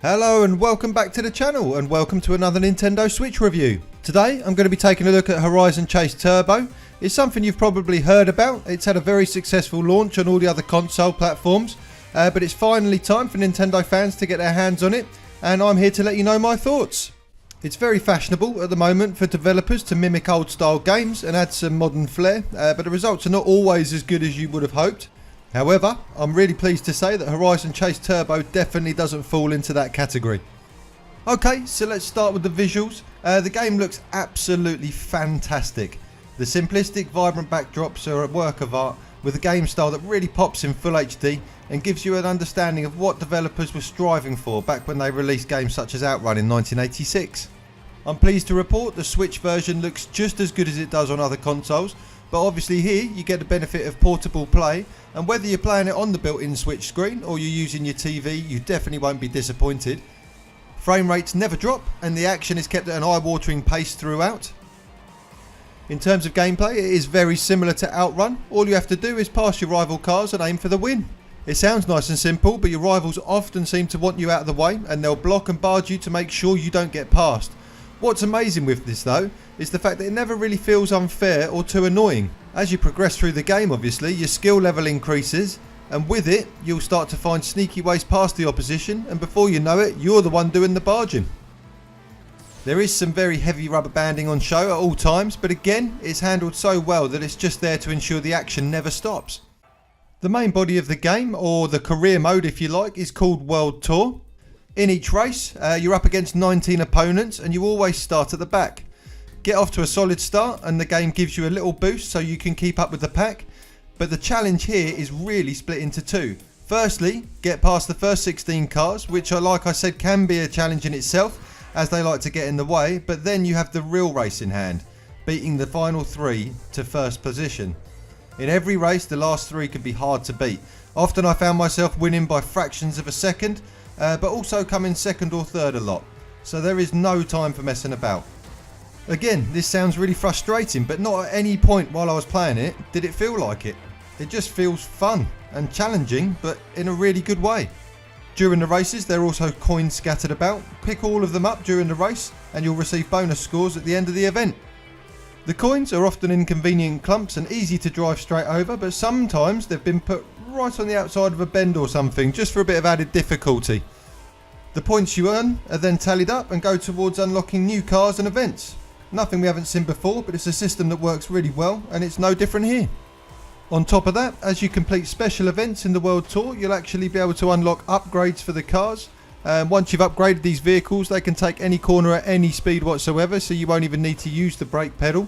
Hello and welcome back to the channel, and welcome to another Nintendo Switch review. Today I'm going to be taking a look at Horizon Chase Turbo. It's something you've probably heard about. It's had a very successful launch on all the other console platforms, but it's finally time for Nintendo fans to get their hands on it, and I'm here to let you know my thoughts. It's very fashionable at the moment for developers to mimic old style games and add some modern flair, but the results are not always as good as you would have hoped. However, I'm really pleased to say that Horizon Chase Turbo definitely doesn't fall into that category. Okay, so let's start with the visuals. The game looks absolutely fantastic. The simplistic, vibrant backdrops are a work of art with a game style that really pops in full HD and gives you an understanding of what developers were striving for back when they released games such as Outrun in 1986. I'm pleased to report the Switch version looks just as good as it does on other consoles, but obviously here you get the benefit of portable play, and whether you're playing it on the built-in Switch screen or you're using your TV, you definitely won't be disappointed. Frame rates never drop and the action is kept at an eye-watering pace throughout. In terms of gameplay, it is very similar to Outrun. All you have to do is pass your rival cars and aim for the win. It sounds nice and simple, but your rivals often seem to want you out of the way and they'll block and barge you to make sure you don't get past. What's amazing with this though is the fact that it never really feels unfair or too annoying. As you progress through the game, obviously your skill level increases, and with it you'll start to find sneaky ways past the opposition, and before you know it you're the one doing the barging. There is some very heavy rubber banding on show at all times, but again it's handled so well that it's just there to ensure the action never stops. The main body of the game, or the career mode if you like, is called World Tour. In each race, you're up against 19 opponents and you always start at the back. Get off to a solid start and the game gives you a little boost so you can keep up with the pack. But the challenge here is really split into two. Firstly, get past the first 16 cars, which like I said can be a challenge in itself as they like to get in the way, but then you have the real race in hand, beating the final three to first position. In every race, the last three can be hard to beat. Often I found myself winning by fractions of a second, but also coming second or third a lot. So there is no time for messing about. Again, this sounds really frustrating, but not at any point while I was playing it did it feel like it. It just feels fun and challenging, but in a really good way. During the races, there are also coins scattered about. Pick all of them up during the race and you'll receive bonus scores at the end of the event. The coins are often in convenient clumps and easy to drive straight over, but sometimes they've been put right on the outside of a bend or something, just for a bit of added difficulty. The points you earn are then tallied up and go towards unlocking new cars and events. Nothing we haven't seen before, but it's a system that works really well and it's no different here. On top of that, as you complete special events in the World Tour, you'll actually be able to unlock upgrades for the cars. Once you've upgraded these vehicles, they can take any corner at any speed whatsoever, so you won't even need to use the brake pedal.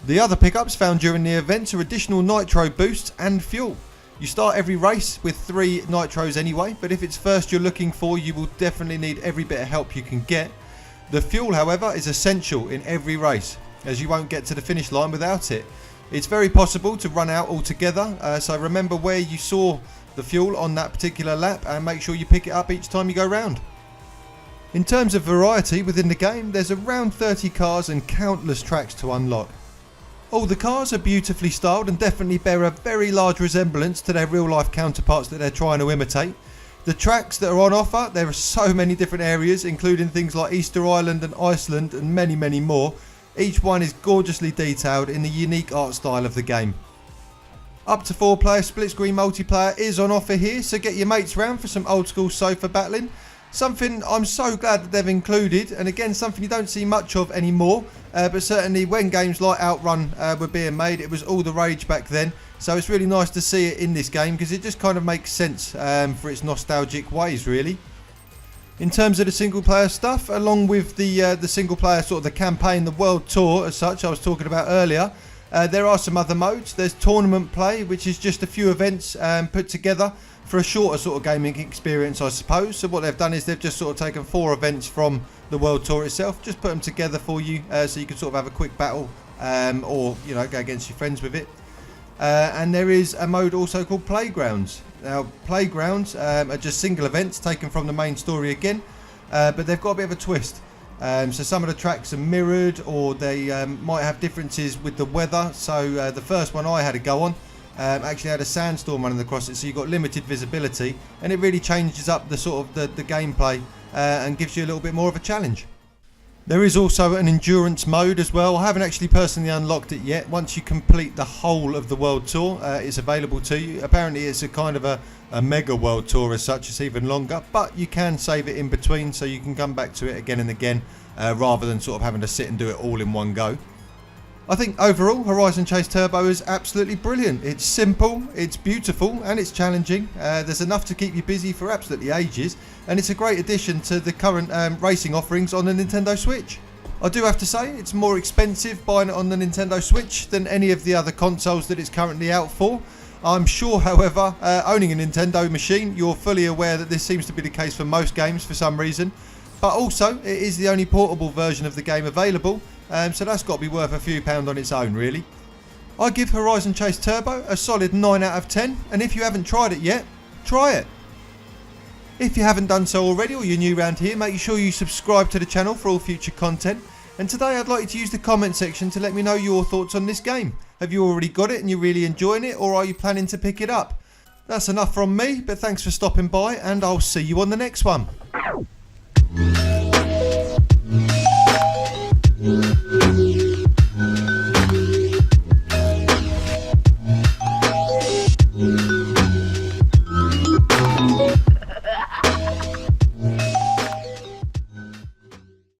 The other pickups found during the events are additional nitro boosts and fuel. You start every race with 3 nitros anyway, but if it's first you're looking for, you will definitely need every bit of help you can get. The fuel, however, is essential in every race, as you won't get to the finish line without it. It's very possible to run out altogether, so remember where you saw the fuel on that particular lap and make sure you pick it up each time you go round. In terms of variety within the game, there's around 30 cars and countless tracks to unlock. All the cars are beautifully styled and definitely bear a very large resemblance to their real life counterparts that they're trying to imitate. The tracks that are on offer, there are so many different areas, including things like Easter Island and Iceland and many more. Each one is gorgeously detailed in the unique art style of the game. Up to 4-player split screen multiplayer is on offer here, so get your mates round for some old school sofa battling. Something I'm so glad that they've included, and again something you don't see much of anymore, but certainly when games like Outrun were being made, it was all the rage back then. So it's really nice to see it in this game because it just kind of makes sense for its nostalgic ways really. In terms of the single player stuff, along with the single player sort of the campaign, the World Tour as such I was talking about earlier, there are some other modes. There's tournament play, which is just a few events put together for a shorter sort of gaming experience I suppose. So what they've done is they've just sort of taken 4 events from the World Tour itself, just put them together for you so you can sort of have a quick battle or you know, go against your friends with it. And there is a mode also called Playgrounds. Now Playgrounds are just single events taken from the main story again, but they've got a bit of a twist. So some of the tracks are mirrored, or they might have differences with the weather. So the first one I had a go on actually had a sandstorm running across it, so you've got limited visibility, and it really changes up the sort of the gameplay and gives you a little bit more of a challenge. There is also an endurance mode as well. I haven't actually personally unlocked it yet. Once you complete the whole of the world tour, it's available to you. Apparently it's a kind of a mega world tour as such. It's even longer, but you can save it in between, so you can come back to it again and again rather than sort of having to sit and do it all in one go. I think overall Horizon Chase Turbo is absolutely brilliant. It's simple, it's beautiful, and it's challenging. There's enough to keep you busy for absolutely ages, and it's a great addition to the current racing offerings on the Nintendo Switch. I do have to say it's more expensive buying it on the Nintendo Switch than any of the other consoles that it's currently out for. I'm sure, however, owning a Nintendo machine, you're fully aware that this seems to be the case for most games for some reason. But also, it is the only portable version of the game available, so that's got to be worth a few pound on its own, really. I give Horizon Chase Turbo a solid 9 out of 10, and if you haven't tried it yet, try it. If you haven't done so already, or you're new around here, make sure you subscribe to the channel for all future content. And today I'd like you to use the comment section to let me know your thoughts on this game. Have you already got it and you're really enjoying it, or are you planning to pick it up? That's enough from me, but thanks for stopping by, and I'll see you on the next one.